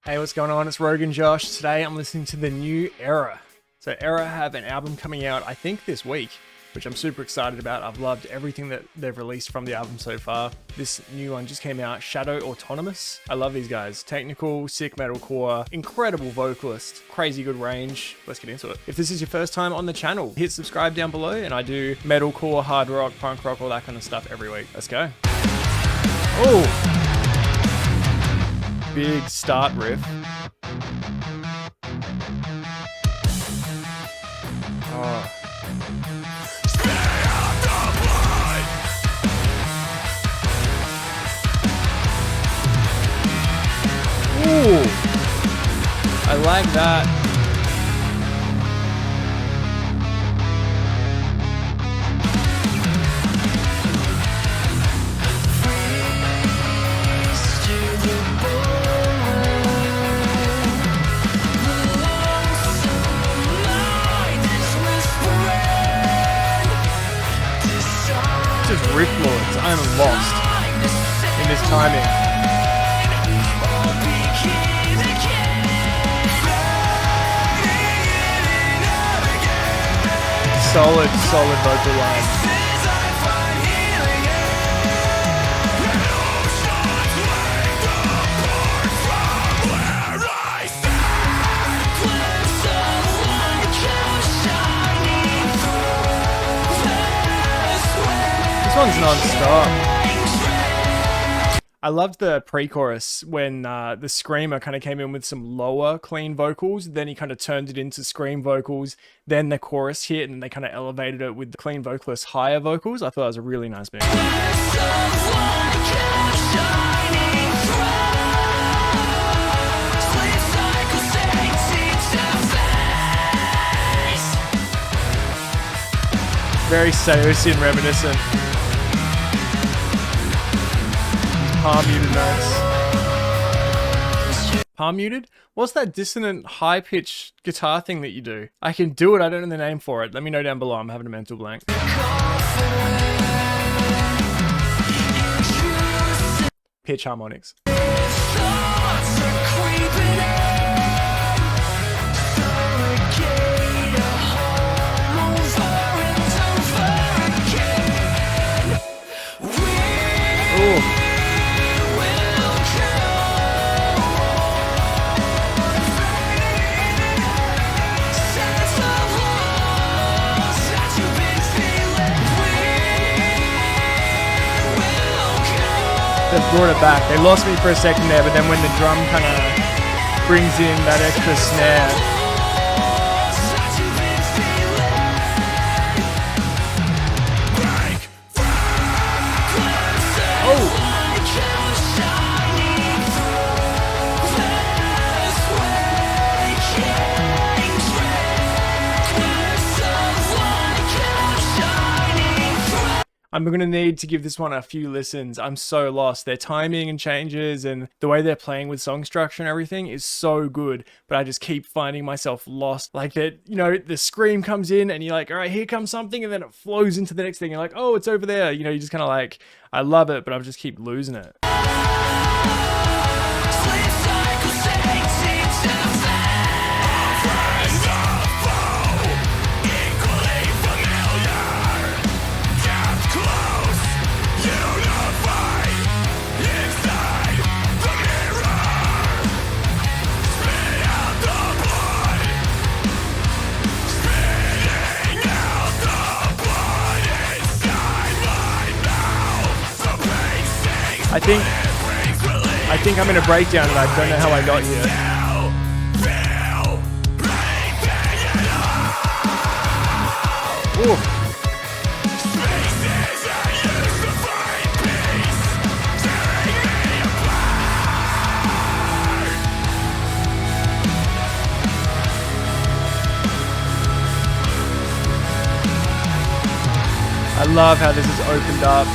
Hey, what's going on? It's Roguenjosh. Today I'm listening to the new ERRA. So ERRA have an album coming out, I think this week, which I'm super excited about. I've loved everything that they've released from the album so far. This new one just came out, Shadow Autonomous. I love these guys. Technical, sick metalcore, incredible vocalist, crazy good range. Let's get into it. If this is your first time on the channel, hit subscribe down below, and I do metalcore, hard rock, punk rock, all that kind of stuff every week. Let's go. Oh! Big start riff. Oh. Ooh, I like that. Just riff lords. I am lost in this timing. Solid vocal line. This one's non-stop. I loved the pre-chorus when the screamer kind of came in with some lower clean vocals, then he kind of turned it into scream vocals, then the chorus hit and they kind of elevated it with the clean vocalist higher vocals. I thought it was a really nice mix. Very Seosin reminiscent. Palm muted notes. Palm muted? What's that dissonant high-pitched guitar thing that you do? I can do it, I don't know the name for it. Let me know down below, I'm having a mental blank. Pitch harmonics. Ooh. They've brought it back. They lost me for a second there, but then when the drum kind of brings in that extra snare. Oh! I'm going to need to give this one a few listens. I'm so lost. Their timing and changes and the way they're playing with song structure and everything is so good, but I just keep finding myself lost. Like that, you know, the scream comes in and you're like, all right, here comes something, and then it flows into the next thing. You're like, oh, it's over there. You know, you just kind of like, I love it, but I just keep losing it. I think I'm in a breakdown and I don't know how I got here. Ooh. I love how this is opened up.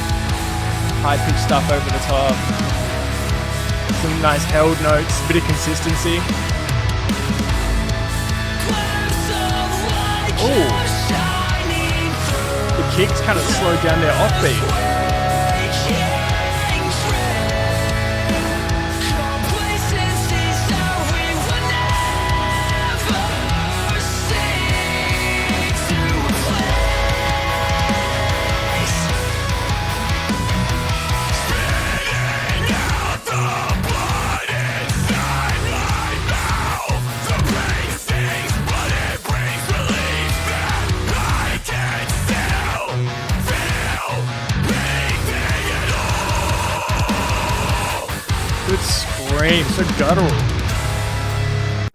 High-pitched stuff over the top. Some nice held notes, a bit of consistency. Ooh. The kicks kind of slowed down their offbeat. so guttural.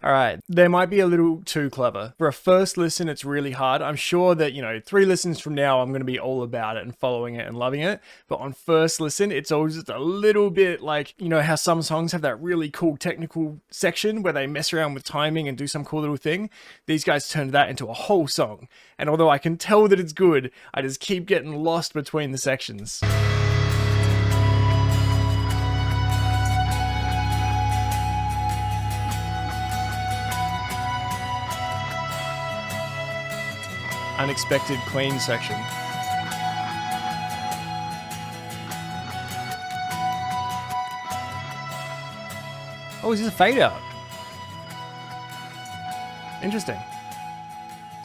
Alright, they might be a little too clever. For a first listen, it's really hard. I'm sure that, 3 listens from now, I'm going to be all about it and following it and loving it. But on first listen, it's all just a little bit like, how some songs have that really cool technical section where they mess around with timing and do some cool little thing. These guys turned that into a whole song. And although I can tell that it's good, I just keep getting lost between the sections. Unexpected clean section. Oh, is this a fade out? Interesting.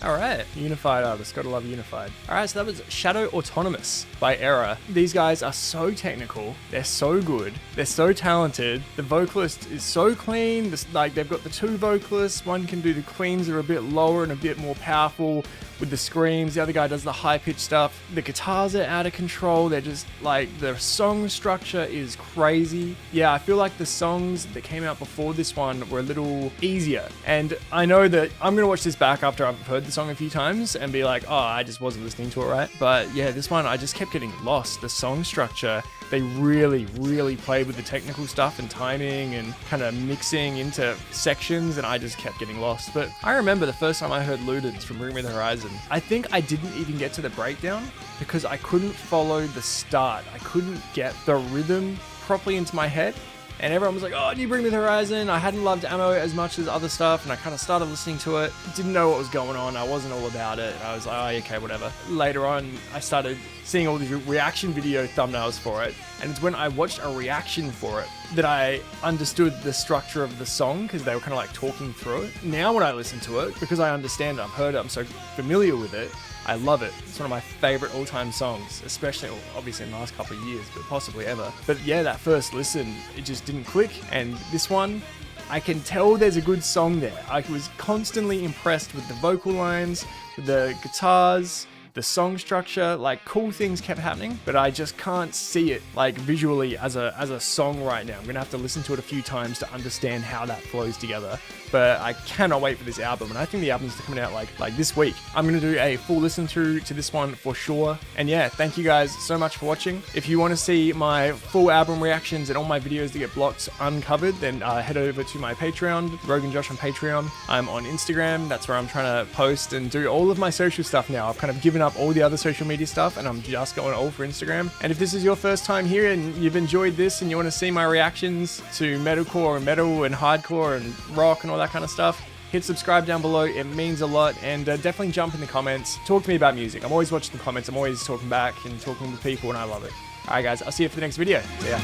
Alright, Unified artist, gotta love Unified. Alright, so that was Shadow Autonomous by ERRA. These guys are so technical, they're so good, they're so talented, the vocalist is so clean, they've got the 2 vocalists, one can do the cleans that are a bit lower and a bit more powerful with the screams, the other guy does the high-pitched stuff. The guitars are out of control, they're just the song structure is crazy. Yeah, I feel like the songs that came out before this one were a little easier, and I know that I'm gonna watch this back after I've heard the song a few times and be like, oh, I just wasn't listening to it right. But yeah, this one I just kept getting lost. The song structure, they really played with the technical stuff and timing and kind of mixing into sections, and I just kept getting lost. But I remember the first time I heard Looted from Bring Me the Horizon, I think I didn't even get to the breakdown because I couldn't follow the start. I couldn't get the rhythm properly into my head. And everyone was like, oh, New Bring Me the Horizon. I hadn't loved Ammo as much as other stuff, and I kind of started listening to it. Didn't know what was going on. I wasn't all about it. I was like, oh, okay, whatever. Later on, I started seeing all these reaction video thumbnails for it. And it's when I watched a reaction for it that I understood the structure of the song, because they were kind of like talking through it. Now when I listen to it, because I understand it, I've heard it, I'm so familiar with it, I love it. It's one of my favorite all-time songs, especially obviously in the last couple of years, but possibly ever. But yeah, that first listen, it just didn't click. And this one, I can tell there's a good song there. I was constantly impressed with the vocal lines, the guitars, the song structure, cool things kept happening, but I just can't see it visually as a song right now. I'm gonna have to listen to it a few times to understand how that flows together. But I cannot wait for this album, and I think the album's coming out like this week. I'm gonna do a full listen through to this one for sure. And yeah, thank you guys so much for watching. If you want to see my full album reactions and all my videos that get blocked uncovered, then head over to my Patreon, Roguenjosh on Patreon. I'm on Instagram, that's where I'm trying to post and do all of my social stuff now. I've kind of given up all the other social media stuff, and I'm just going all for Instagram. And if this is your first time here and you've enjoyed this and you want to see my reactions to metalcore and metal and hardcore and rock and all that kind of stuff, hit subscribe down below. It means a lot. And definitely jump in the comments, talk to me about music. I'm always watching the comments, I'm always talking back and talking with people, and I love it. Alright guys, I'll see you for the next video. See ya.